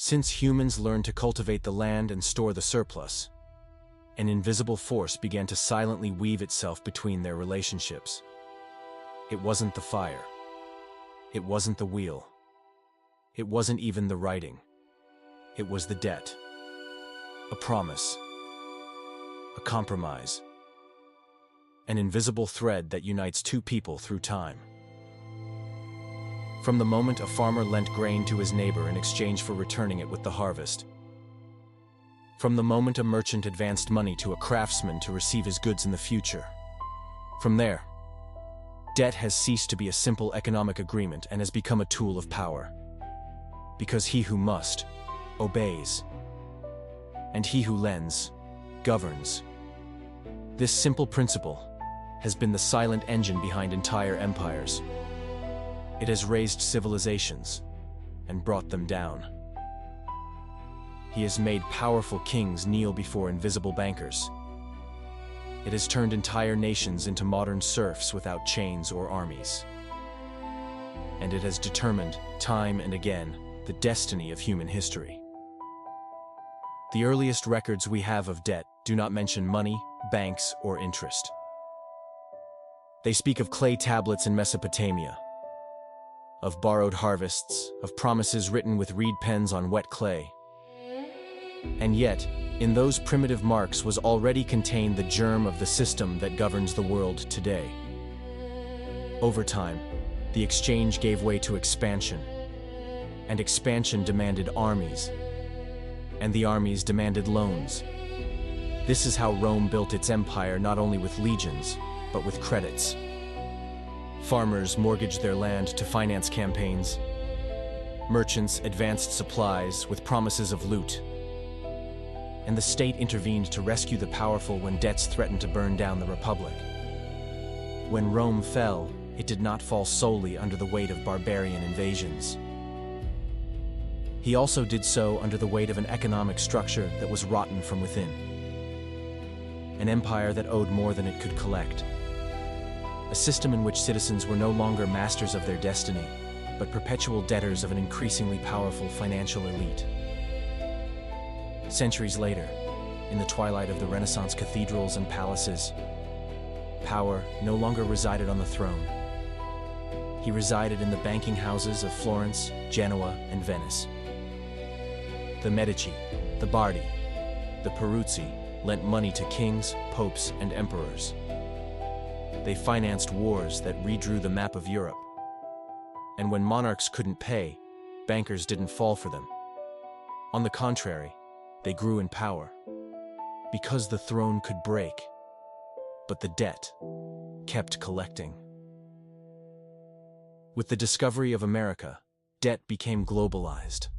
Since humans learned to cultivate the land and store the surplus, an invisible force began to silently weave itself between their relationships. It wasn't the fire. It wasn't the wheel. It wasn't even the writing. It was the debt. A promise. A compromise. An invisible thread that unites two people through time. From the moment a farmer lent grain to his neighbor in exchange for returning it with the harvest. From the moment a merchant advanced money to a craftsman to receive his goods in the future. From there, debt has ceased to be a simple economic agreement and has become a tool of power. Because he who must, obeys. And he who lends, governs. This simple principle has been the silent engine behind entire empires. It has raised civilizations and brought them down. He has made powerful kings kneel before invisible bankers. It has turned entire nations into modern serfs without chains or armies. And it has determined, time and again, the destiny of human history. The earliest records we have of debt do not mention money, banks, or interest. They speak of clay tablets in Mesopotamia, of borrowed harvests, of promises written with reed pens on wet clay. And yet, in those primitive marks was already contained the germ of the system that governs the world today. Over time, the exchange gave way to expansion, and expansion demanded armies, and the armies demanded loans. This is how Rome built its empire not only with legions, but with credits. Farmers mortgaged their land to finance campaigns. Merchants advanced supplies with promises of loot. And the state intervened to rescue the powerful when debts threatened to burn down the Republic. When Rome fell, it did not fall solely under the weight of barbarian invasions. He also did so under the weight of an economic structure that was rotten from within. An empire that owed more than it could collect. A system in which citizens were no longer masters of their destiny, but perpetual debtors of an increasingly powerful financial elite. Centuries later, in the twilight of the Renaissance cathedrals and palaces, power no longer resided on the throne. He resided in the banking houses of Florence, Genoa, and Venice. The Medici, the Bardi, the Peruzzi lent money to kings, popes, and emperors. They financed wars that redrew the map of Europe. And when monarchs couldn't pay, bankers didn't fall for them. On the contrary, they grew in power. Because the throne could break, but the debt kept collecting. With the discovery of America, debt became globalized.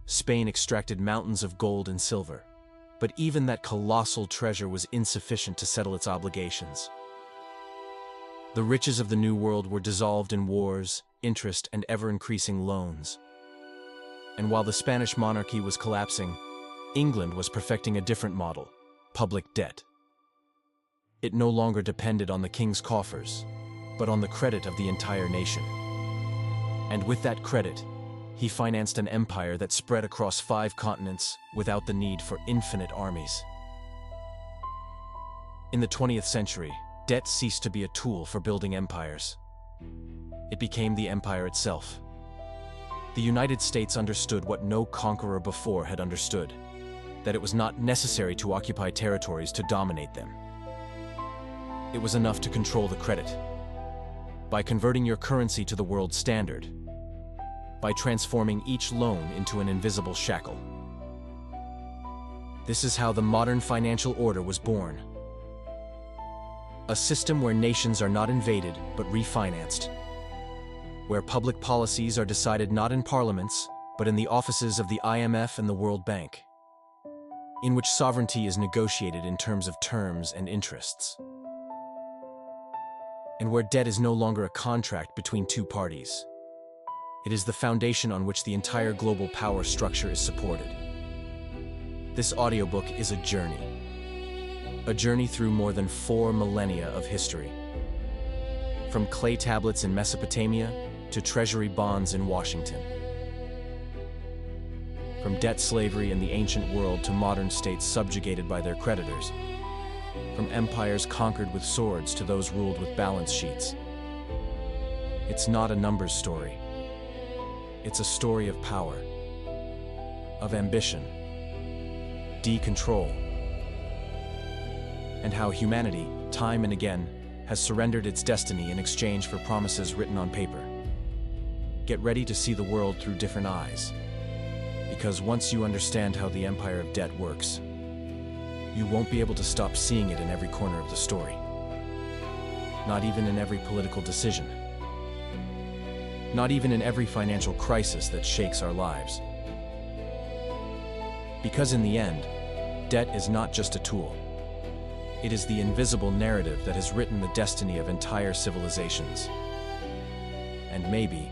Spain extracted mountains of gold and silver, but even that colossal treasure was insufficient to settle its obligations. The riches of the New World were dissolved in wars, interest, and ever-increasing loans. And while the Spanish monarchy was collapsing, England was perfecting a different model: public debt. It no longer depended on the king's coffers, but on the credit of the entire nation. And with that credit, he financed an empire that spread across 5 continents without the need for infinite armies. In the 20th century, debt ceased to be a tool for building empires. It became the empire itself. The United States understood what no conqueror before had understood: that it was not necessary to occupy territories to dominate them. It was enough to control the credit. By converting your currency to the world standard, by transforming each loan into an invisible shackle. This is how the modern financial order was born. A system where nations are not invaded, but refinanced. Where public policies are decided not in parliaments, but in the offices of the IMF and the World Bank. In which sovereignty is negotiated in terms of terms and interests. And where debt is no longer a contract between 2 parties. It is the foundation on which the entire global power structure is supported. This audiobook is a journey through more than 4 millennia of history. From clay tablets in Mesopotamia to treasury bonds in Washington. from debt slavery in the ancient world to modern states subjugated by their creditors, from empires conquered with swords to those ruled with balance sheets. It's not a numbers story. It's a story of power, of ambition, control, and how humanity, time and again, has surrendered its destiny in exchange for promises written on paper. Get ready to see the world through different eyes, because once you understand how the empire of debt works, you won't be able to stop seeing it in every corner of the story. Not even in every political decision. Not even in every financial crisis that shakes our lives. Because in the end, debt is not just a tool. It is the invisible narrative that has written the destiny of entire civilizations. And maybe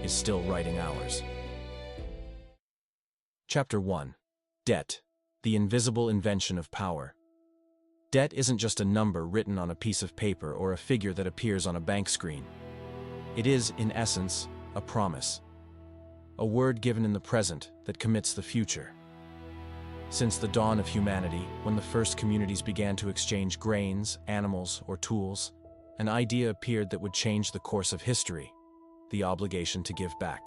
is still writing ours. Chapter 1. Debt, the invisible invention of power. Debt isn't just a number written on a piece of paper or a figure that appears on a bank screen. It is, in essence, a promise. A word given in the present that commits the future. Since the dawn of humanity, when the first communities began to exchange grains, animals, or tools, an idea appeared that would change the course of history: the obligation to give back.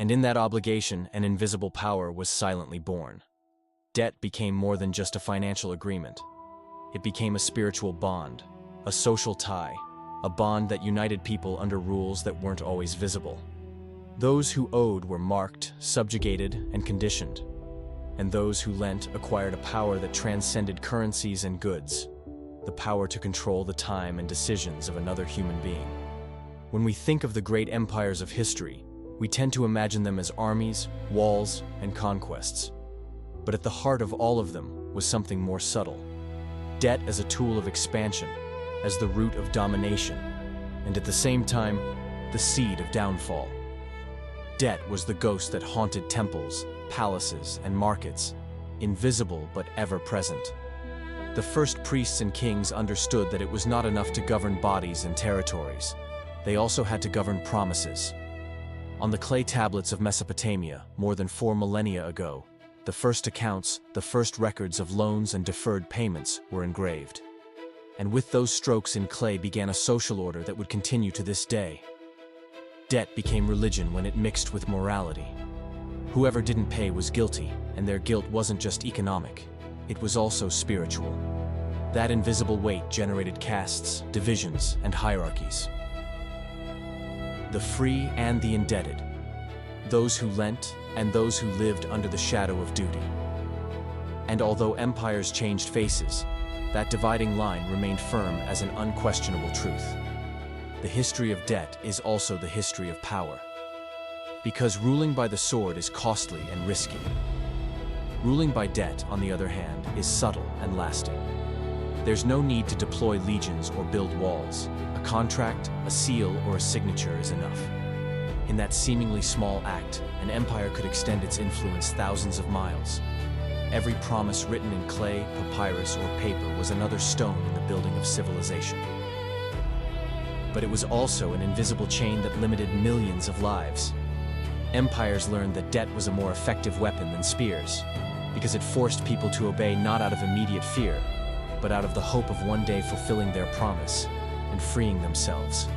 And in that obligation, an invisible power was silently born. Debt became more than just a financial agreement. It became a spiritual bond, a social tie, a bond that united people under rules that weren't always visible. Those who owed were marked, subjugated, and conditioned. And those who lent acquired a power that transcended currencies and goods, the power to control the time and decisions of another human being. When we think of the great empires of history, we tend to imagine them as armies, walls, and conquests. But at the heart of all of them was something more subtle. Debt as a tool of expansion, as the root of domination, and at the same time, the seed of downfall. Debt was the ghost that haunted temples, palaces, and markets, invisible but ever present. The first priests and kings understood that it was not enough to govern bodies and territories. They also had to govern promises. On the clay tablets of Mesopotamia, more than 4 millennia ago, the first accounts, the first records of loans and deferred payments were engraved. And with those strokes in clay began a social order that would continue to this day. Debt became religion when it mixed with morality. Whoever didn't pay was guilty, and their guilt wasn't just economic, it was also spiritual. That invisible weight generated castes, divisions, and hierarchies. The free and the indebted, those who lent and those who lived under the shadow of duty. And although empires changed faces, that dividing line remained firm as an unquestionable truth. The history of debt is also the history of power. Because ruling by the sword is costly and risky. Ruling by debt, on the other hand, is subtle and lasting. There's no need to deploy legions or build walls. A contract, a seal, or a signature is enough. In that seemingly small act, an empire could extend its influence thousands of miles. Every promise written in clay, papyrus, or paper was another stone in the building of civilization. But it was also an invisible chain that limited millions of lives. Empires learned that debt was a more effective weapon than spears, because it forced people to obey not out of immediate fear, but out of the hope of one day fulfilling their promise and freeing themselves.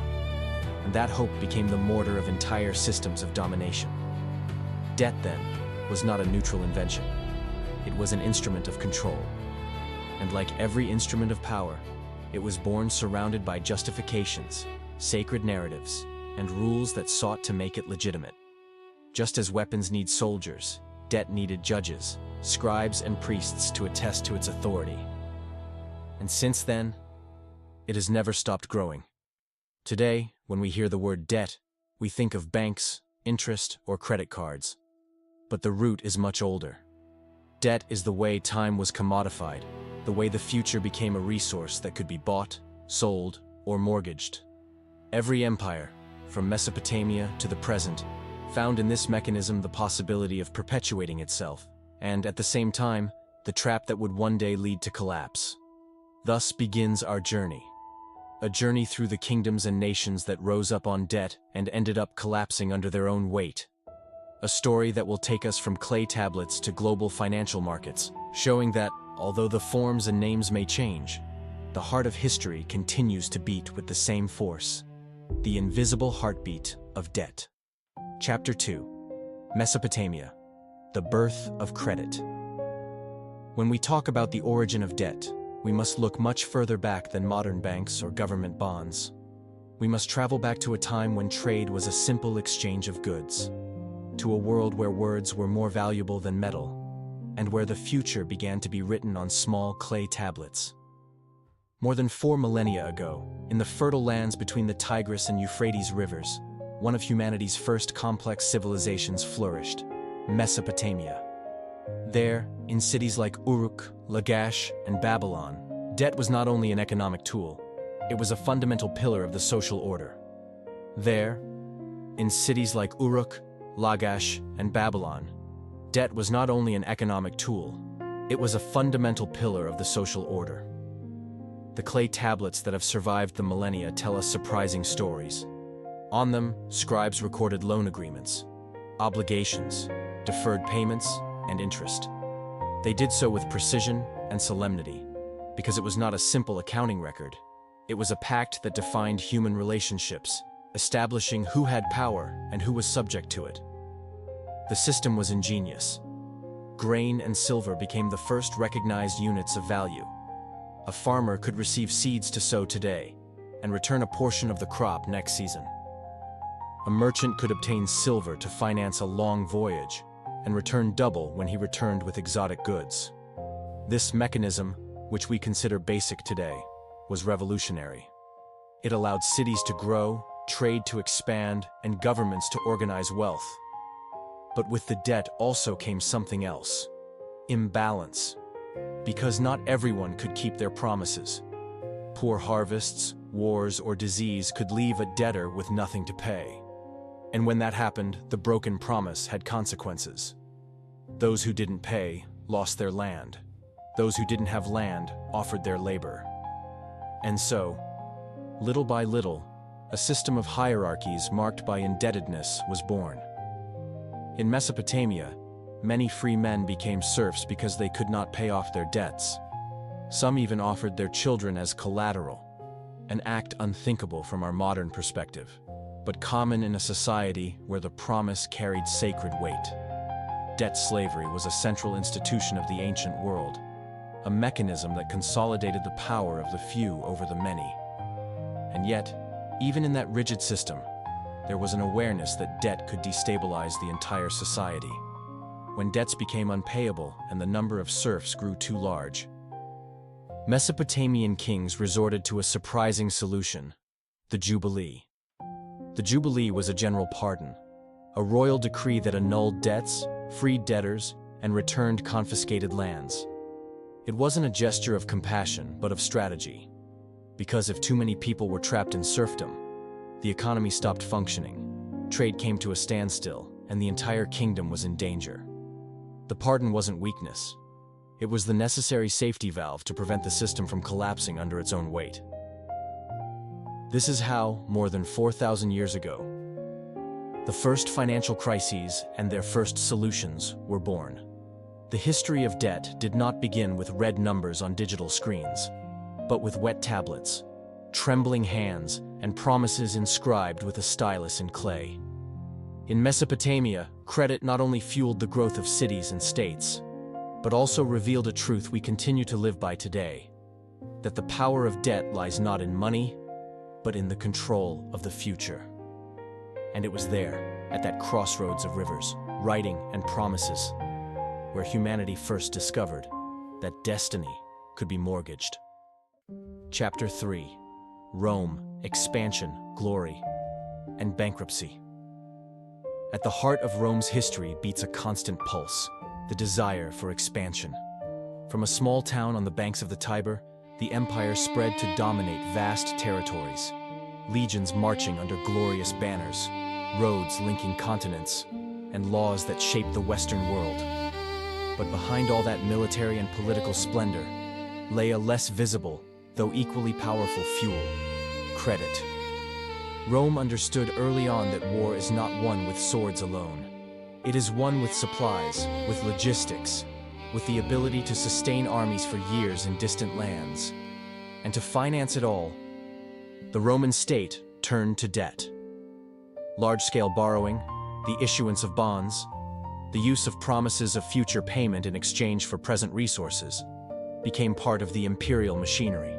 And that hope became the mortar of entire systems of domination. Debt, then, was not a neutral invention. It was an instrument of control. And like every instrument of power, it was born surrounded by justifications, sacred narratives, and rules that sought to make it legitimate. Just as weapons need soldiers, debt needed judges, scribes, and priests to attest to its authority. And since then, it has never stopped growing. Today, when we hear the word debt, we think of banks, interest, or credit cards. But the root is much older. Debt is the way time was commodified, the way the future became a resource that could be bought, sold, or mortgaged. Every empire, from Mesopotamia to the present, found in this mechanism the possibility of perpetuating itself, and at the same time, the trap that would one day lead to collapse. Thus begins our journey. A journey through the kingdoms and nations that rose up on debt and ended up collapsing under their own weight. a story that will take us from clay tablets to global financial markets, showing that, although the forms and names may change, the heart of history continues to beat with the same force. The invisible heartbeat of debt. Chapter 2. Mesopotamia, the birth of credit. When we talk about the origin of debt, we must look much further back than modern banks or government bonds. We must travel back to a time when trade was a simple exchange of goods, to a world where words were more valuable than metal, and where the future began to be written on small clay tablets. More than 4 millennia ago, in the fertile lands between the Tigris and Euphrates rivers, one of humanity's first complex civilizations flourished, Mesopotamia. There, in cities like Uruk, Lagash, and Babylon, debt was not only an economic tool, it was a fundamental pillar of the social order. There, in cities like Uruk, Lagash, and Babylon, debt was not only an economic tool, it was a fundamental pillar of the social order. The clay tablets that have survived the millennia tell us surprising stories. On them, scribes recorded loan agreements, obligations, deferred payments, and interest. They did so with precision and solemnity, because it was not a simple accounting record. It was a pact that defined human relationships, establishing who had power and who was subject to it. The system was ingenious. Grain and silver became the first recognized units of value. A farmer could receive seeds to sow today and return a portion of the crop next season. A merchant could obtain silver to finance a long voyage and return double when he returned with exotic goods. This mechanism, which we consider basic today, was revolutionary. It allowed cities to grow, trade to expand, and governments to organize wealth. But with the debt also came something else: imbalance. Because not everyone could keep their promises. Poor harvests, wars, or disease could leave a debtor with nothing to pay. And when that happened, the broken promise had consequences. Those who didn't pay lost their land. Those who didn't have land offered their labor. And so, little by little, a system of hierarchies marked by indebtedness was born. In Mesopotamia, many free men became serfs because they could not pay off their debts. Some even offered their children as collateral, an act unthinkable from our modern perspective, but common in a society where the promise carried sacred weight. Debt slavery was a central institution of the ancient world, a mechanism that consolidated the power of the few over the many. And yet, even in that rigid system, there was an awareness that debt could destabilize the entire society. When debts became unpayable and the number of serfs grew too large, Mesopotamian kings resorted to a surprising solution: the Jubilee. The Jubilee was a general pardon, a royal decree that annulled debts, freed debtors, and returned confiscated lands. It wasn't a gesture of compassion, but of strategy. Because if too many people were trapped in serfdom, the economy stopped functioning, trade came to a standstill, and the entire kingdom was in danger. The pardon wasn't weakness. It was the necessary safety valve to prevent the system from collapsing under its own weight. This is how, more than 4,000 years ago, the first financial crises and their first solutions were born. The history of debt did not begin with red numbers on digital screens, but with wet tablets, trembling hands, and promises inscribed with a stylus in clay. In Mesopotamia, credit not only fueled the growth of cities and states, but also revealed a truth we continue to live by today: that the power of debt lies not in money, but in the control of the future. And it was there, at that crossroads of rivers, writing, and promises, where humanity first discovered that destiny could be mortgaged. Chapter 3. Rome, Expansion, Glory, and Bankruptcy. At the heart of Rome's history beats a constant pulse: the desire for expansion. From a small town on the banks of the Tiber, the empire spread to dominate vast territories, legions marching under glorious banners, roads linking continents, and laws that shaped the Western world. But behind all that military and political splendor lay a less visible, though equally powerful fuel: credit. Rome understood early on that war is not won with swords alone. It is one with supplies, with logistics, with the ability to sustain armies for years in distant lands. And to finance it all, the Roman state turned to debt. Large-scale borrowing, the issuance of bonds, the use of promises of future payment in exchange for present resources, became part of the imperial machinery.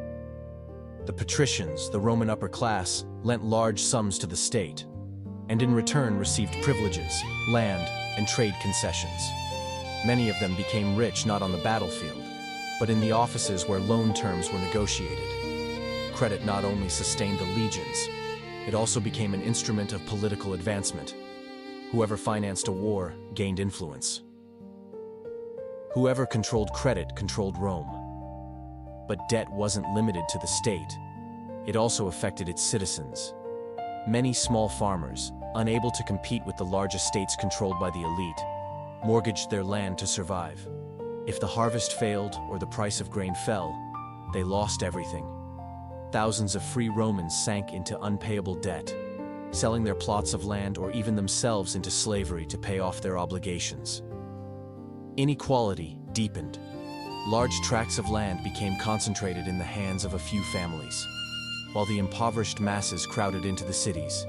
The patricians, the Roman upper class, lent large sums to the state, and in return received privileges, land, and trade concessions. Many of them became rich not on the battlefield, but in the offices where loan terms were negotiated. Credit not only sustained the legions, it also became an instrument of political advancement. Whoever financed a war gained influence. Whoever controlled credit controlled Rome. But debt wasn't limited to the state. It also affected its citizens. Many small farmers, unable to compete with the large estates controlled by the elite, mortgaged their land to survive. If the harvest failed or the price of grain fell, they lost everything. Thousands of free Romans sank into unpayable debt, selling their plots of land or even themselves into slavery to pay off their obligations. Inequality deepened. Large tracts of land became concentrated in the hands of a few families, while the impoverished masses crowded into the cities.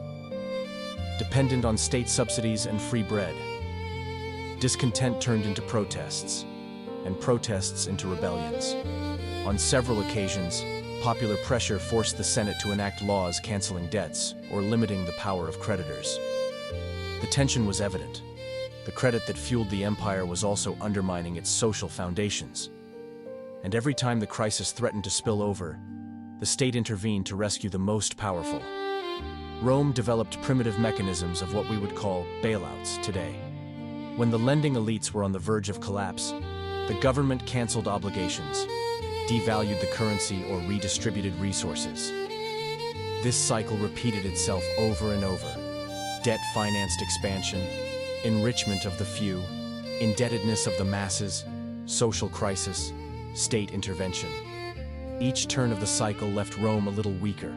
Dependent on state subsidies and free bread, discontent turned into protests, and protests into rebellions. On several occasions, popular pressure forced the Senate to enact laws canceling debts or limiting the power of creditors. The tension was evident. The credit that fueled the empire was also undermining its social foundations. And every time the crisis threatened to spill over, the state intervened to rescue the most powerful. Rome developed primitive mechanisms of what we would call bailouts today. When the lending elites were on the verge of collapse, the government canceled obligations, devalued the currency, or redistributed resources. This cycle repeated itself over and over. Debt-financed expansion, enrichment of the few, indebtedness of the masses, social crisis, state intervention. Each turn of the cycle left Rome a little weaker,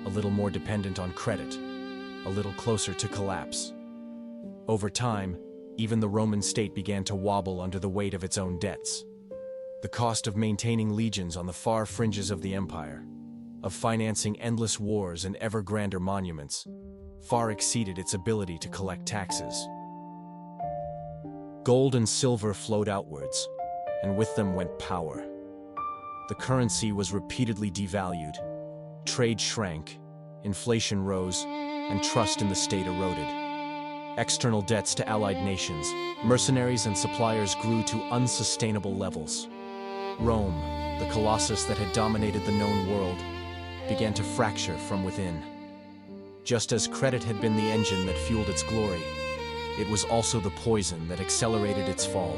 a little more dependent on credit, a little closer to collapse. Over time, even the Roman state began to wobble under the weight of its own debts. The cost of maintaining legions on the far fringes of the empire, of financing endless wars and ever grander monuments, far exceeded its ability to collect taxes. Gold and silver flowed outwards, and with them went power. The currency was repeatedly devalued, trade shrank, inflation rose, and trust in the state eroded. External debts to allied nations, mercenaries and suppliers grew to unsustainable levels. Rome, the colossus that had dominated the known world, began to fracture from within. Just as credit had been the engine that fueled its glory, it was also the poison that accelerated its fall.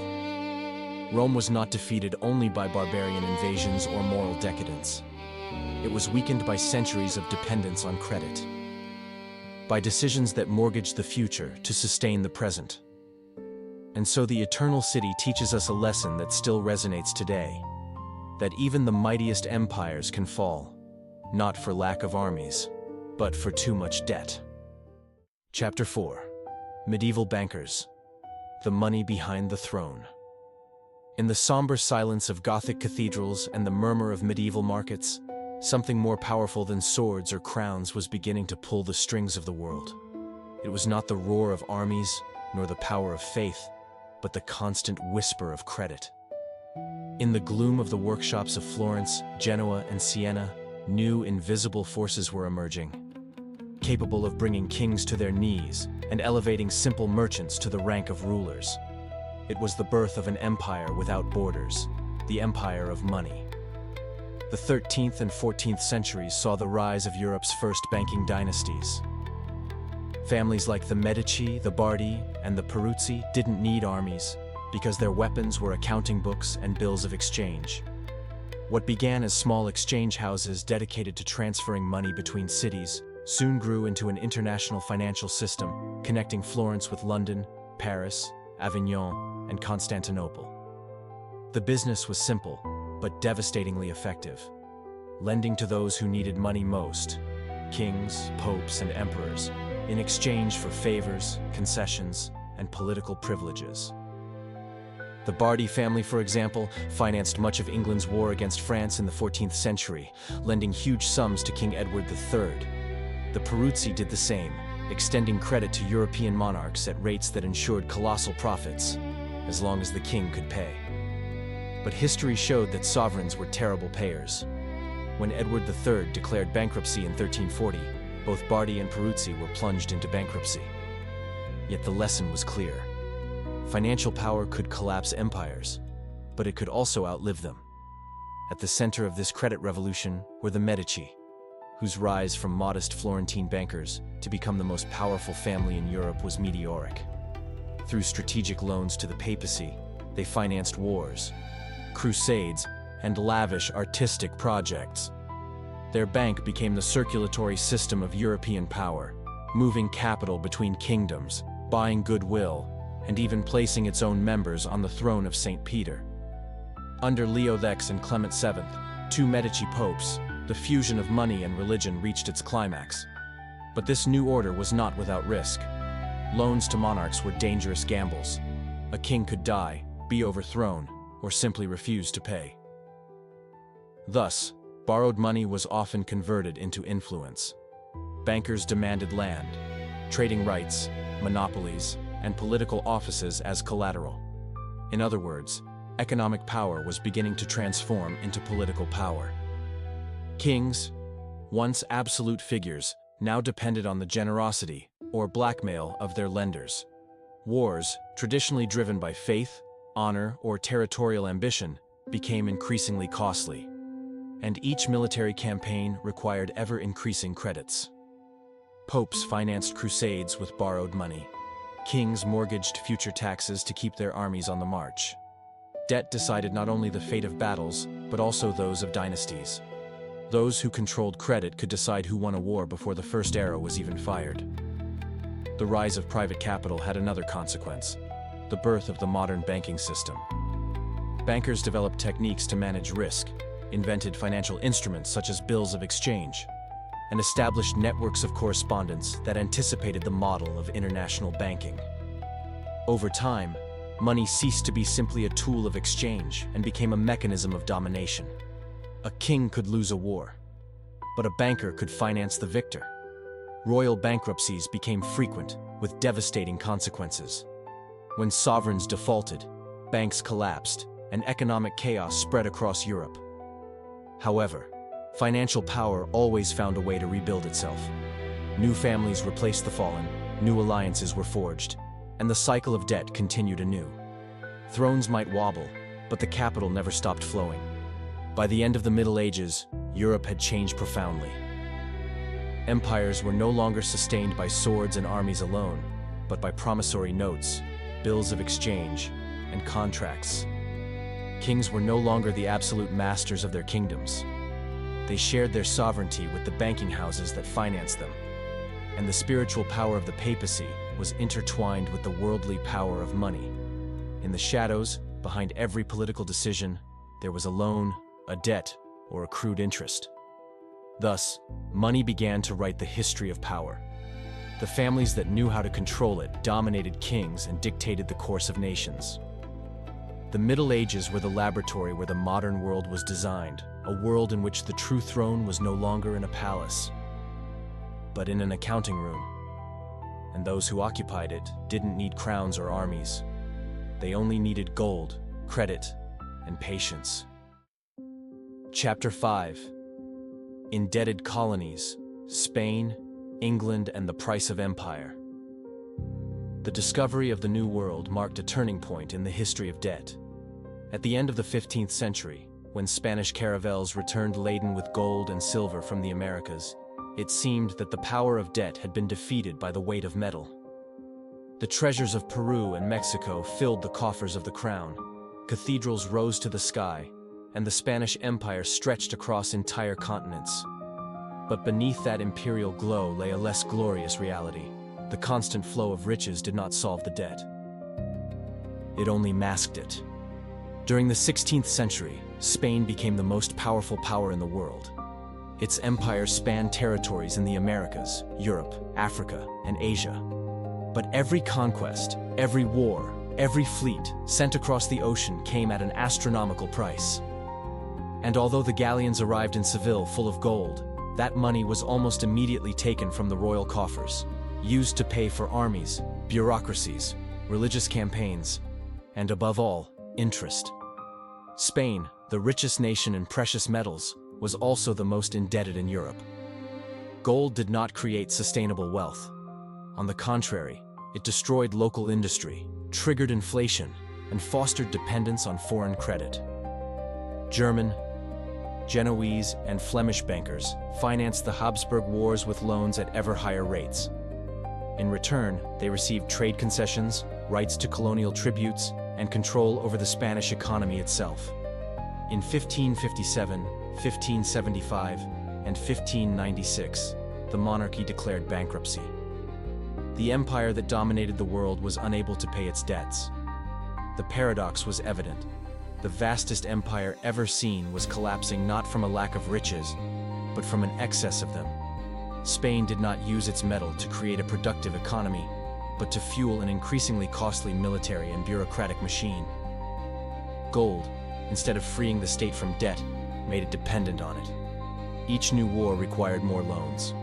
Rome was not defeated only by barbarian invasions or moral decadence. It was weakened by centuries of dependence on credit, by decisions that mortgaged the future to sustain the present. And so the Eternal City teaches us a lesson that still resonates today, that even the mightiest empires can fall, not for lack of armies, but for too much debt. Chapter 4. Medieval Bankers. The Money Behind the Throne. In the somber silence of Gothic cathedrals and the murmur of medieval markets, something more powerful than swords or crowns was beginning to pull the strings of the world. It was not the roar of armies, nor the power of faith, but the constant whisper of credit. In the gloom of the workshops of Florence, Genoa, and Siena, new invisible forces were emerging, capable of bringing kings to their knees and elevating simple merchants to the rank of rulers. It was the birth of an empire without borders, the empire of money. The 13th and 14th centuries saw the rise of Europe's first banking dynasties. Families like the Medici, the Bardi, and the Peruzzi didn't need armies because their weapons were accounting books and bills of exchange. What began as small exchange houses dedicated to transferring money between cities soon grew into an international financial system connecting Florence with London, Paris, Avignon, and Constantinople. The business was simple, but devastatingly effective, lending to those who needed money most, kings, popes, and emperors, in exchange for favors, concessions, and political privileges. The Bardi family, for example, financed much of England's war against France in the 14th century, lending huge sums to King Edward III. The Peruzzi did the same, extending credit to European monarchs at rates that ensured colossal profits, as long as the king could pay. But history showed that sovereigns were terrible payers. When Edward III declared bankruptcy in 1340, both Bardi and Peruzzi were plunged into bankruptcy. Yet the lesson was clear. Financial power could collapse empires, but it could also outlive them. At the center of this credit revolution were the Medici, whose rise from modest Florentine bankers to become the most powerful family in Europe was meteoric. Through strategic loans to the papacy, they financed wars, crusades, and lavish artistic projects. Their bank became the circulatory system of European power, moving capital between kingdoms, buying goodwill, and even placing its own members on the throne of St. Peter. Under Leo X and Clement VII, two Medici popes, the fusion of money and religion reached its climax. But this new order was not without risk. Loans to monarchs were dangerous gambles. A king could die, be overthrown, or simply refuse to pay. Thus, borrowed money was often converted into influence. Bankers demanded land, trading rights, monopolies, and political offices as collateral. In other words, economic power was beginning to transform into political power. Kings, once absolute figures, now depended on the generosity or blackmail of their lenders. Wars, traditionally driven by faith, honor, or territorial ambition, became increasingly costly, and each military campaign required ever-increasing credits. Popes financed crusades with borrowed money. Kings mortgaged future taxes to keep their armies on the march. Debt decided not only the fate of battles, but also those of dynasties. Those who controlled credit could decide who won a war before the first arrow was even fired. The rise of private capital had another consequence: the birth of the modern banking system. Bankers developed techniques to manage risk, invented financial instruments such as bills of exchange, and established networks of correspondence that anticipated the model of international banking. Over time, money ceased to be simply a tool of exchange and became a mechanism of domination. A king could lose a war, but a banker could finance the victor. Royal bankruptcies became frequent, with devastating consequences. When sovereigns defaulted, banks collapsed, and economic chaos spread across Europe. However, financial power always found a way to rebuild itself. New families replaced the fallen, new alliances were forged, and the cycle of debt continued anew. Thrones might wobble, but the capital never stopped flowing. By the end of the Middle Ages, Europe had changed profoundly. Empires were no longer sustained by swords and armies alone, but by promissory notes, bills of exchange, and contracts. Kings were no longer the absolute masters of their kingdoms. They shared their sovereignty with the banking houses that financed them, and the spiritual power of the papacy was intertwined with the worldly power of money. In the shadows, behind every political decision, there was a loan, a debt, or accrued interest. Thus, money began to write the history of power. The families that knew how to control it dominated kings and dictated the course of nations. The Middle Ages were the laboratory where the modern world was designed, a world in which the true throne was no longer in a palace, but in an accounting room. And those who occupied it didn't need crowns or armies. They only needed gold, credit, and patience. Chapter 5. Indebted Colonies, Spain, England, and the Price of Empire. The discovery of the New World marked a turning point in the history of debt. At the end of the 15th century, when Spanish caravels returned laden with gold and silver from the Americas, it seemed that the power of debt had been defeated by the weight of metal. The treasures of Peru and Mexico filled the coffers of the crown, cathedrals rose to the sky, and the Spanish Empire stretched across entire continents. But beneath that imperial glow lay a less glorious reality. The constant flow of riches did not solve the debt. It only masked it. During the 16th century, Spain became the most powerful power in the world. Its empire spanned territories in the Americas, Europe, Africa, and Asia. But every conquest, every war, every fleet sent across the ocean came at an astronomical price. And although the galleons arrived in Seville full of gold, that money was almost immediately taken from the royal coffers, used to pay for armies, bureaucracies, religious campaigns, and above all, interest. Spain, the richest nation in precious metals, was also the most indebted in Europe. Gold did not create sustainable wealth. On the contrary, it destroyed local industry, triggered inflation, and fostered dependence on foreign credit. German, Genoese, and Flemish bankers financed the Habsburg Wars with loans at ever higher rates. In return, they received trade concessions, rights to colonial tributes, and control over the Spanish economy itself. In 1557, 1575, and 1596, the monarchy declared bankruptcy. The empire that dominated the world was unable to pay its debts. The paradox was evident. The vastest empire ever seen was collapsing not from a lack of riches, but from an excess of them. Spain did not use its metal to create a productive economy, but to fuel an increasingly costly military and bureaucratic machine. Gold, instead of freeing the state from debt, made it dependent on it. Each new war required more loans.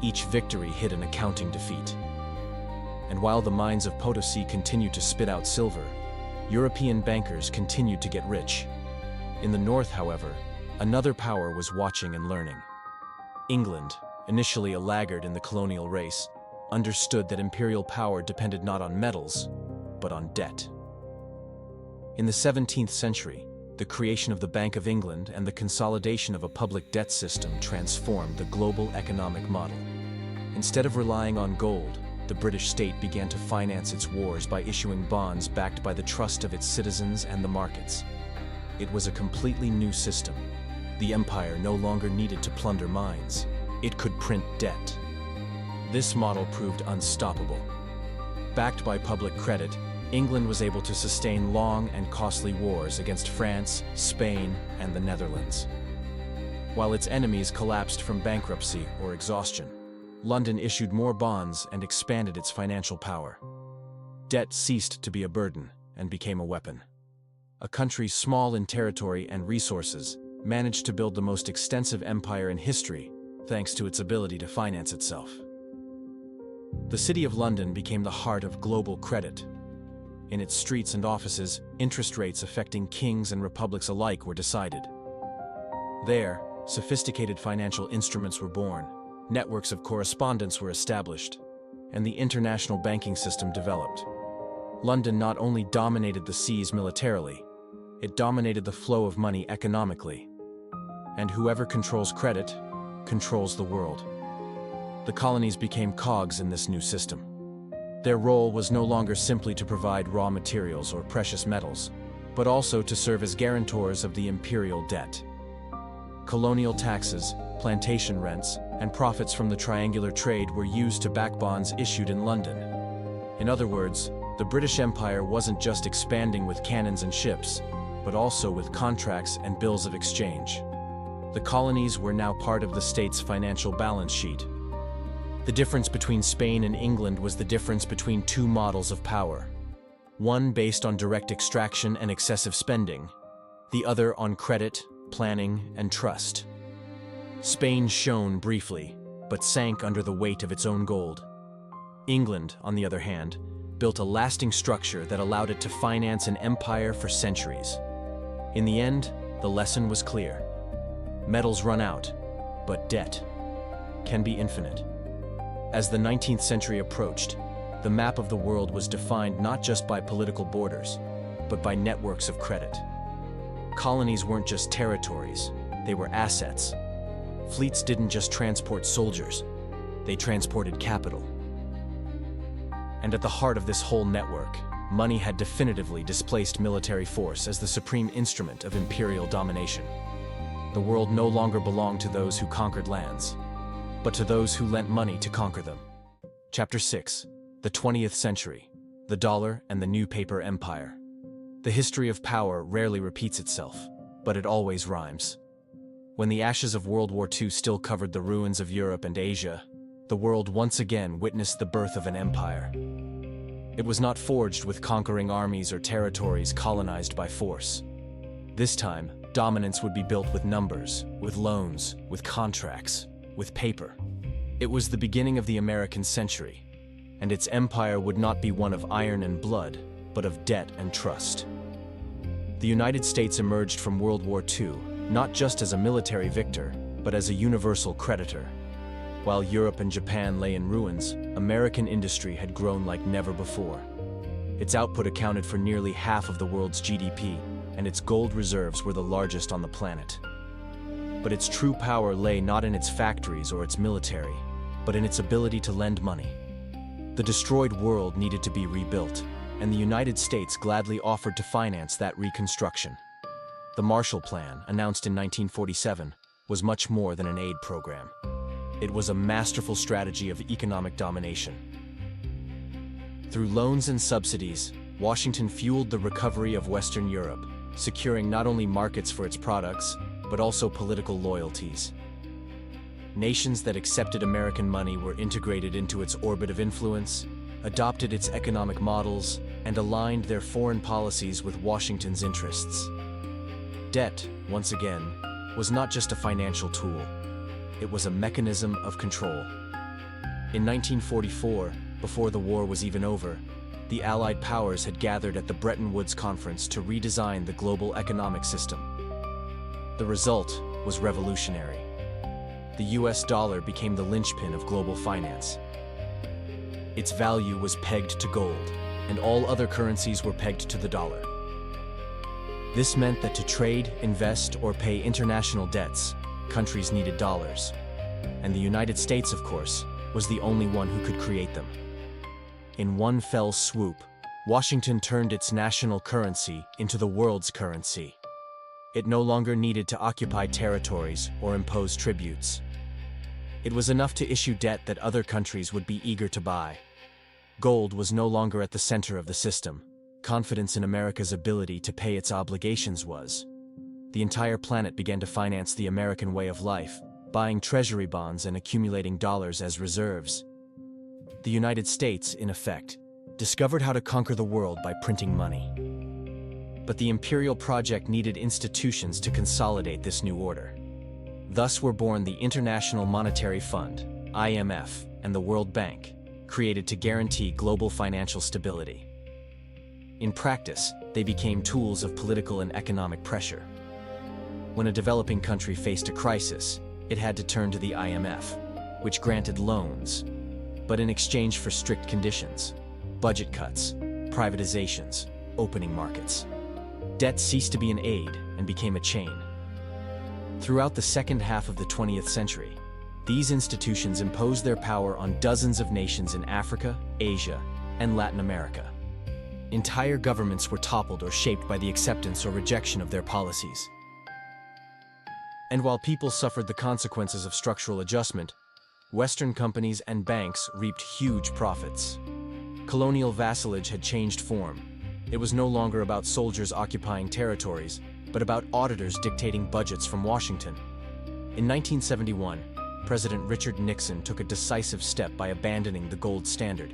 Each victory hid an accounting defeat. And while the mines of Potosi continued to spit out silver, European bankers continued to get rich. In the north, however, another power was watching and learning. England, initially a laggard in the colonial race, understood that imperial power depended not on metals, but on debt. In the 17th century, the creation of the Bank of England and the consolidation of a public debt system transformed the global economic model. Instead of relying on gold, the British state began to finance its wars by issuing bonds backed by the trust of its citizens and the markets. It was a completely new system. The empire no longer needed to plunder mines. It could print debt. This model proved unstoppable. Backed by public credit, England was able to sustain long and costly wars against France, Spain, and the Netherlands. While its enemies collapsed from bankruptcy or exhaustion, London issued more bonds and expanded its financial power. Debt ceased to be a burden and became a weapon. A country small in territory and resources managed to build the most extensive empire in history thanks to its ability to finance itself. The City of London became the heart of global credit. In its streets and offices, interest rates affecting kings and republics alike were decided. There, sophisticated financial instruments were born, networks of correspondence were established, and the international banking system developed. London not only dominated the seas militarily, it dominated the flow of money economically. And whoever controls credit, controls the world. The colonies became cogs in this new system. Their role was no longer simply to provide raw materials or precious metals, but also to serve as guarantors of the imperial debt. Colonial taxes, plantation rents, and profits from the triangular trade were used to back bonds issued in London. In other words, the British Empire wasn't just expanding with cannons and ships, but also with contracts and bills of exchange. The colonies were now part of the state's financial balance sheet. The difference between Spain and England was the difference between two models of power. One based on direct extraction and excessive spending, the other on credit, planning, and trust. Spain shone briefly, but sank under the weight of its own gold. England, on the other hand, built a lasting structure that allowed it to finance an empire for centuries. In the end, the lesson was clear. Metals run out, but debt can be infinite. As the 19th century approached, the map of the world was defined not just by political borders, but by networks of credit. Colonies weren't just territories, they were assets. Fleets didn't just transport soldiers, they transported capital. And at the heart of this whole network, money had definitively displaced military force as the supreme instrument of imperial domination. The world no longer belonged to those who conquered lands, but to those who lent money to conquer them. Chapter 6. The 20th Century, the Dollar and the New Paper Empire. The history of power rarely repeats itself, but it always rhymes. When the ashes of World War II still covered the ruins of Europe and Asia, the world once again witnessed the birth of an empire. It was not forged with conquering armies or territories colonized by force. This time, dominance would be built with numbers, with loans, with contracts, with paper. It was the beginning of the American century, and its empire would not be one of iron and blood, but of debt and trust. The United States emerged from World War II, not just as a military victor, but as a universal creditor. While Europe and Japan lay in ruins, American industry had grown like never before. Its output accounted for nearly half of the world's GDP, and its gold reserves were the largest on the planet. But its true power lay not in its factories or its military, but in its ability to lend money. The destroyed world needed to be rebuilt, and the United States gladly offered to finance that reconstruction. The Marshall Plan, announced in 1947, was much more than an aid program. It was a masterful strategy of economic domination. Through loans and subsidies, Washington fueled the recovery of Western Europe, securing not only markets for its products, but also political loyalties. Nations that accepted American money were integrated into its orbit of influence, adopted its economic models, and aligned their foreign policies with Washington's interests. Debt, once again, was not just a financial tool. It was a mechanism of control. In 1944, before the war was even over, the Allied powers had gathered at the Bretton Woods Conference to redesign the global economic system. The result was revolutionary. The US dollar became the linchpin of global finance. Its value was pegged to gold, and all other currencies were pegged to the dollar. This meant that to trade, invest, or pay international debts, countries needed dollars. And the United States, of course, was the only one who could create them. In one fell swoop, Washington turned its national currency into the world's currency. It no longer needed to occupy territories or impose tributes. It was enough to issue debt that other countries would be eager to buy. Gold was no longer at the center of the system. Confidence in America's ability to pay its obligations was. The entire planet began to finance the American way of life, buying treasury bonds and accumulating dollars as reserves. The United States, in effect, discovered how to conquer the world by printing money. But the imperial project needed institutions to consolidate this new order. Thus were born the International Monetary Fund, IMF, and the World Bank, created to guarantee global financial stability. In practice, they became tools of political and economic pressure. When a developing country faced a crisis, it had to turn to the IMF, which granted loans, but in exchange for strict conditions: budget cuts, privatizations, opening markets. Debt ceased to be an aid and became a chain. Throughout the second half of the 20th century, these institutions imposed their power on dozens of nations in Africa, Asia, and Latin America. Entire governments were toppled or shaped by the acceptance or rejection of their policies. And while people suffered the consequences of structural adjustment, Western companies and banks reaped huge profits. Colonial vassalage had changed form. It was no longer about soldiers occupying territories, but about auditors dictating budgets from Washington. In 1971, President Richard Nixon took a decisive step by abandoning the gold standard,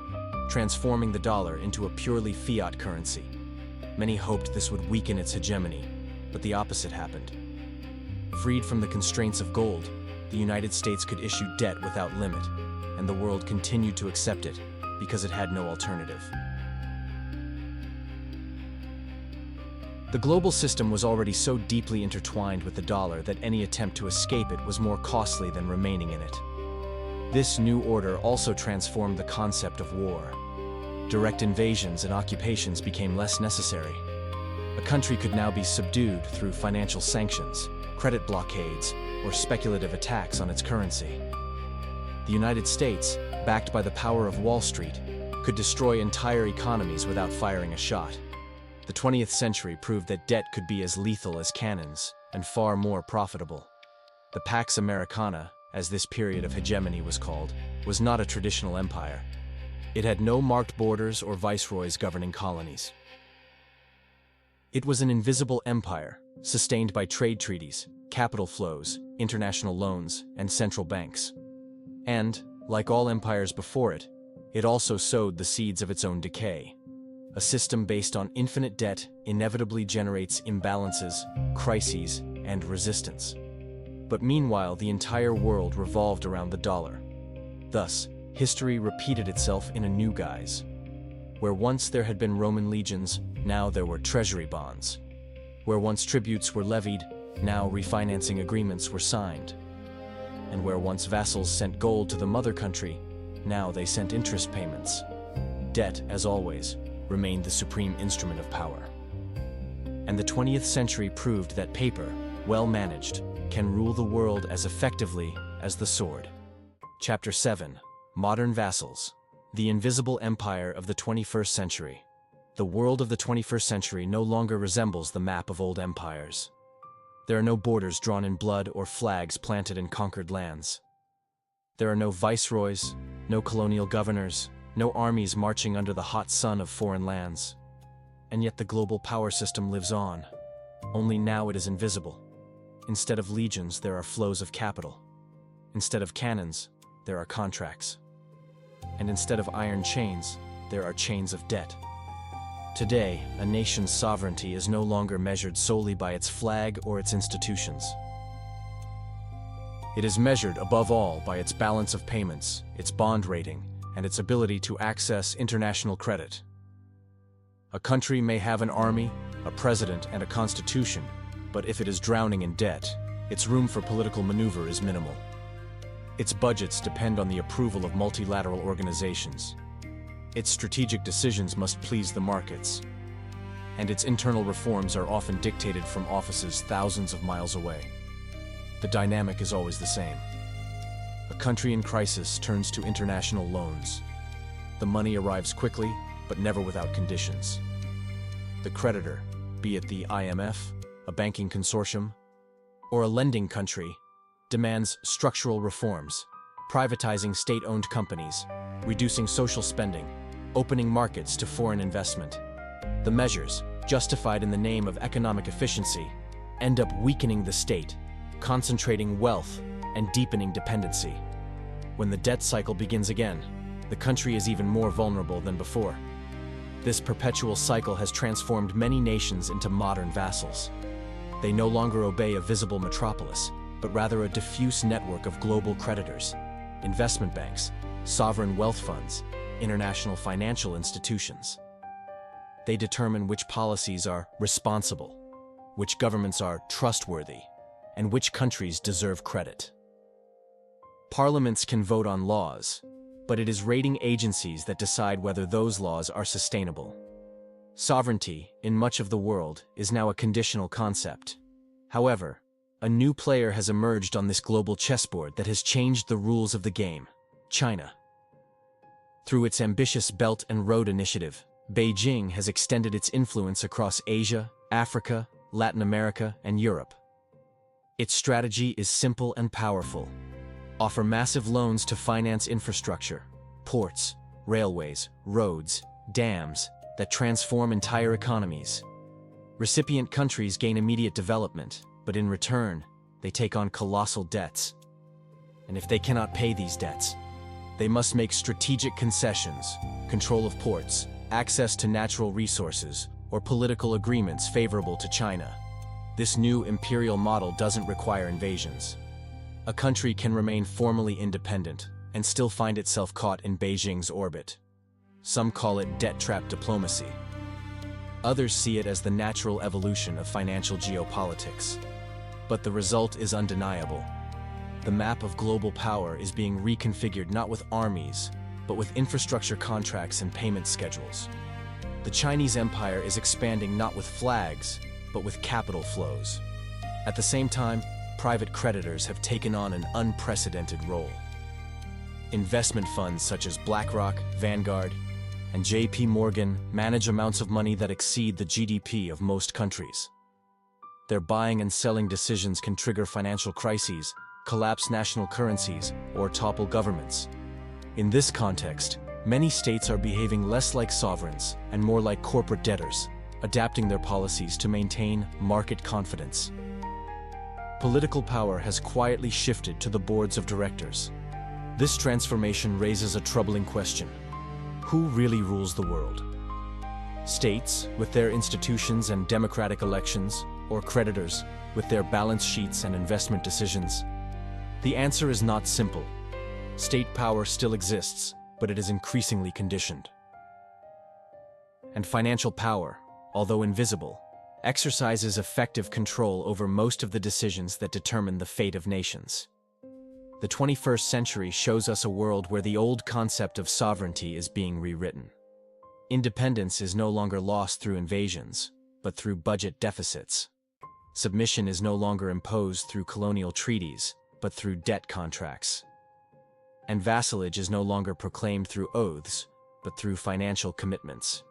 transforming the dollar into a purely fiat currency. Many hoped this would weaken its hegemony, but the opposite happened. Freed from the constraints of gold, the United States could issue debt without limit, and the world continued to accept it because it had no alternative. The global system was already so deeply intertwined with the dollar that any attempt to escape it was more costly than remaining in it. This new order also transformed the concept of war. Direct invasions and occupations became less necessary. A country could now be subdued through financial sanctions, credit blockades, or speculative attacks on its currency. The United States, backed by the power of Wall Street, could destroy entire economies without firing a shot. The 20th century proved that debt could be as lethal as cannons, and far more profitable. The Pax Americana, as this period of hegemony was called, was not a traditional empire. It had no marked borders or viceroys governing colonies. It was an invisible empire, sustained by trade treaties, capital flows, international loans, and central banks. And, Like all empires before it, it also sowed the seeds of its own decay. A system based on infinite debt inevitably generates imbalances, crises, and resistance. But meanwhile, the entire world revolved around the dollar. Thus, history repeated itself in a new guise. Where once there had been Roman legions, now there were treasury bonds. Where once tributes were levied, now refinancing agreements were signed. And where once vassals sent gold to the mother country, now they sent interest payments. Debt, as always, remained the supreme instrument of power. And the 20th century proved that paper, well managed, can rule the world as effectively as the sword. Chapter 7: Modern Vassals. The invisible empire of the 21st century. The world of the 21st century no longer resembles the map of old empires. There are no borders drawn in blood or flags planted in conquered lands. There are no viceroys, no colonial governors, no armies marching under the hot sun of foreign lands. And yet the global power system lives on. Only now it is invisible. Instead of legions, there are flows of capital. Instead of cannons, there are contracts. And instead of iron chains, there are chains of debt. Today, a nation's sovereignty is no longer measured solely by its flag or its institutions. It is measured above all by its balance of payments, its bond rating, and its ability to access international credit. A country may have an army, a president, and a constitution, but if it is drowning in debt, its room for political maneuver is minimal. Its budgets depend on the approval of multilateral organizations. Its strategic decisions must please the markets. And its internal reforms are often dictated from offices thousands of miles away. The dynamic is always the same. A country in crisis turns to international loans. The money arrives quickly, but never without conditions. The creditor, be it the IMF, a banking consortium, or a lending country, demands structural reforms, privatizing state-owned companies, reducing social spending, opening markets to foreign investment. The measures, justified in the name of economic efficiency, end up weakening the state, concentrating wealth, and deepening dependency. When the debt cycle begins again, the country is even more vulnerable than before. This perpetual cycle has transformed many nations into modern vassals. They no longer obey a visible metropolis, but rather a diffuse network of global creditors, investment banks, sovereign wealth funds, international financial institutions. They determine which policies are responsible, which governments are trustworthy, and which countries deserve credit. Parliaments can vote on laws, but it is rating agencies that decide whether those laws are sustainable. Sovereignty, in much of the world, is now a conditional concept. However, a new player has emerged on this global chessboard that has changed the rules of the game: China. Through its ambitious Belt and Road Initiative, Beijing has extended its influence across Asia, Africa, Latin America, and Europe. Its strategy is simple and powerful. Offer massive loans to finance infrastructure, ports, railways, roads, dams, that transform entire economies. Recipient countries gain immediate development, but in return, they take on colossal debts. And if they cannot pay these debts, they must make strategic concessions, control of ports, access to natural resources, or political agreements favorable to China. This new imperial model doesn't require invasions. A country can remain formally independent and still find itself caught in Beijing's orbit. Some call it debt trap diplomacy. Others see it as the natural evolution of financial geopolitics. But the result is undeniable. The map of global power is being reconfigured not with armies, but with infrastructure contracts and payment schedules. The Chinese empire is expanding not with flags, but with capital flows. At the same time, private creditors have taken on an unprecedented role. Investment funds such as BlackRock, Vanguard, and JP Morgan manage amounts of money that exceed the GDP of most countries. Their buying and selling decisions can trigger financial crises, collapse national currencies, or topple governments. In this context, many states are behaving less like sovereigns and more like corporate debtors, adapting their policies to maintain market confidence. Political power has quietly shifted to the boards of directors. This transformation raises a troubling question. Who really rules the world? States, with their institutions and democratic elections, or creditors, with their balance sheets and investment decisions? The answer is not simple. State power still exists, but it is increasingly conditioned. And financial power, although invisible, exercises effective control over most of the decisions that determine the fate of nations. The 21st century shows us a world where the old concept of sovereignty is being rewritten. Independence is no longer lost through invasions, but through budget deficits. Submission is no longer imposed through colonial treaties, but through debt contracts. And vassalage is no longer proclaimed through oaths, but through financial commitments.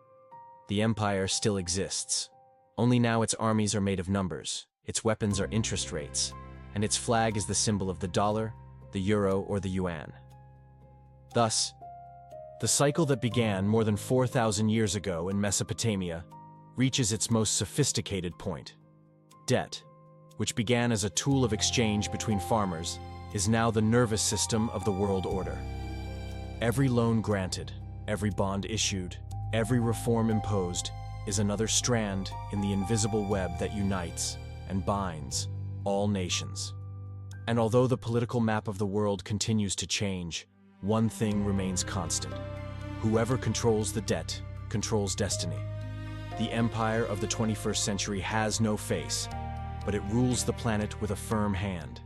The empire still exists. Only now its armies are made of numbers, its weapons are interest rates, and its flag is the symbol of the dollar, the euro, or the yuan. Thus, the cycle that began more than 4,000 years ago in Mesopotamia reaches its most sophisticated point. Debt, which began as a tool of exchange between farmers, is now the nervous system of the world order. Every loan granted, every bond issued, every reform imposed is another strand in the invisible web that unites and binds all nations. And although the political map of the world continues to change, one thing remains constant. Whoever controls the debt controls destiny. The empire of the 21st century has no face, but it rules the planet with a firm hand.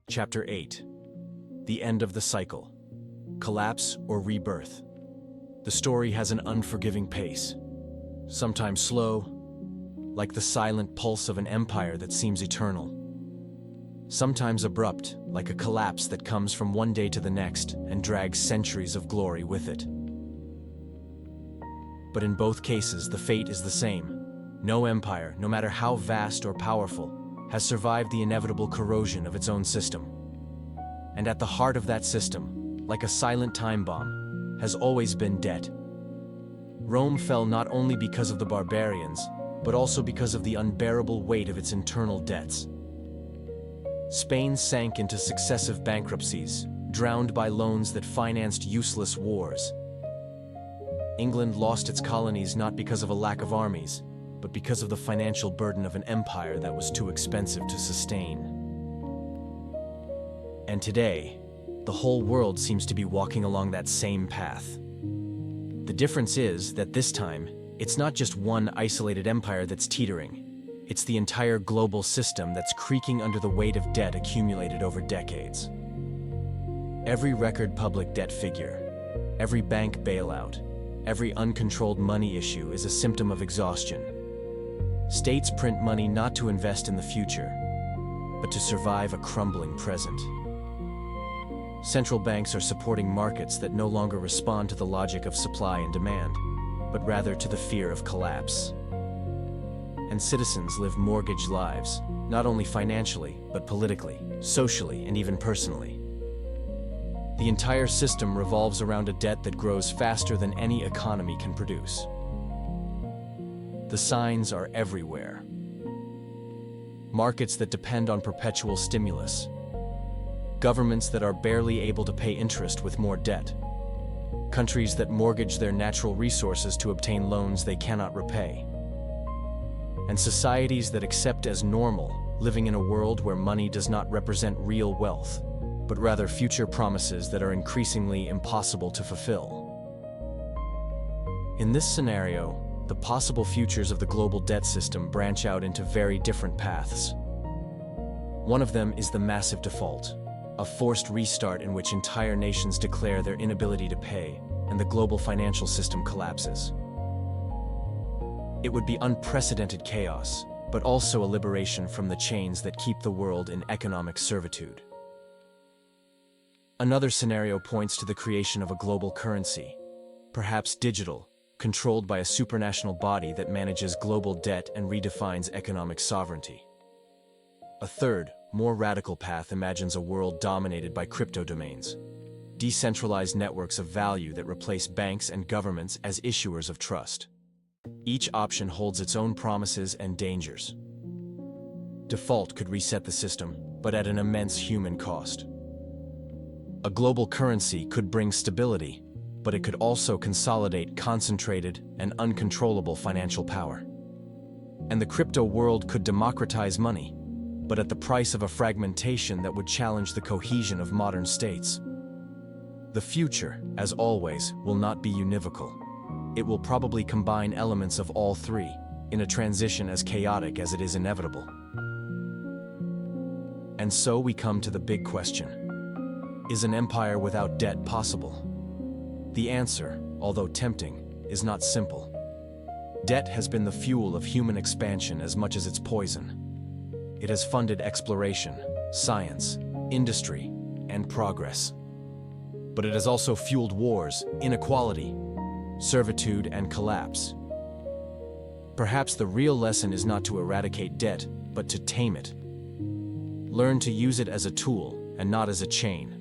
Chapter 8. The End of the Cycle. Collapse or Rebirth. The story has an unforgiving pace. Sometimes slow, like the silent pulse of an empire that seems eternal. Sometimes abrupt, like a collapse that comes from one day to the next and drags centuries of glory with it. But in both cases, the fate is the same. No empire, no matter how vast or powerful, has survived the inevitable corrosion of its own system. And at the heart of that system, like a silent time bomb, has always been debt. Rome fell not only because of the barbarians, but also because of the unbearable weight of its internal debts. Spain sank into successive bankruptcies, drowned by loans that financed useless wars. England lost its colonies not because of a lack of armies, but because of the financial burden of an empire that was too expensive to sustain. And today, the whole world seems to be walking along that same path. The difference is that this time, it's not just one isolated empire that's teetering. It's the entire global system that's creaking under the weight of debt accumulated over decades. Every record public debt figure, every bank bailout, every uncontrolled money issue is a symptom of exhaustion. States print money not to invest in the future, but to survive a crumbling present. Central banks are supporting markets that no longer respond to the logic of supply and demand, but rather to the fear of collapse. And citizens live mortgaged lives, not only financially, but politically, socially, and even personally. The entire system revolves around a debt that grows faster than any economy can produce. The signs are everywhere. Markets that depend on perpetual stimulus. Governments that are barely able to pay interest with more debt. Countries that mortgage their natural resources to obtain loans they cannot repay. And societies that accept as normal living in a world where money does not represent real wealth, but rather future promises that are increasingly impossible to fulfill. In this scenario, the possible futures of the global debt system branch out into very different paths. One of them is the massive default, a forced restart in which entire nations declare their inability to pay, and the global financial system collapses. It would be unprecedented chaos, but also a liberation from the chains that keep the world in economic servitude. Another scenario points to the creation of a global currency, perhaps digital, controlled by a supranational body that manages global debt and redefines economic sovereignty. A third, more radical path imagines a world dominated by crypto domains, decentralized networks of value that replace banks and governments as issuers of trust. Each option holds its own promises and dangers. Default could reset the system, but at an immense human cost. A global currency could bring stability, but it could also consolidate concentrated and uncontrollable financial power. And the crypto world could democratize money, but at the price of a fragmentation that would challenge the cohesion of modern states. The future, as always, will not be univocal. It will probably combine elements of all three, in a transition as chaotic as it is inevitable. And so we come to the big question. Is an empire without debt possible? The answer, although tempting, is not simple. Debt has been the fuel of human expansion as much as its poison. It has funded exploration, science, industry, and progress. But it has also fueled wars, inequality, servitude, and collapse. Perhaps the real lesson is not to eradicate debt, but to tame it. Learn to use it as a tool and not as a chain.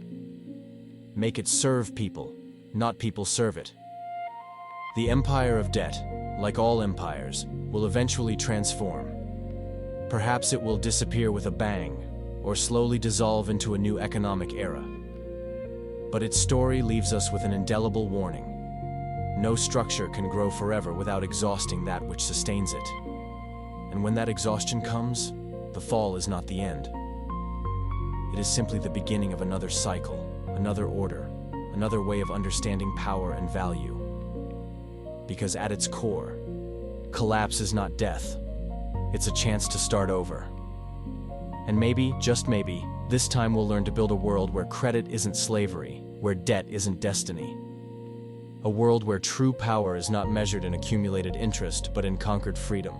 Make it serve people, not people serve it. The empire of debt, like all empires, will eventually transform. Perhaps it will disappear with a bang, or slowly dissolve into a new economic era. But its story leaves us with an indelible warning. No structure can grow forever without exhausting that which sustains it. And when that exhaustion comes, the fall is not the end. It is simply the beginning of another cycle, another order, another way of understanding power and value. Because at its core, collapse is not death. It's a chance to start over. And maybe, just maybe, this time we'll learn to build a world where credit isn't slavery, where debt isn't destiny. A world where true power is not measured in accumulated interest, but in conquered freedom.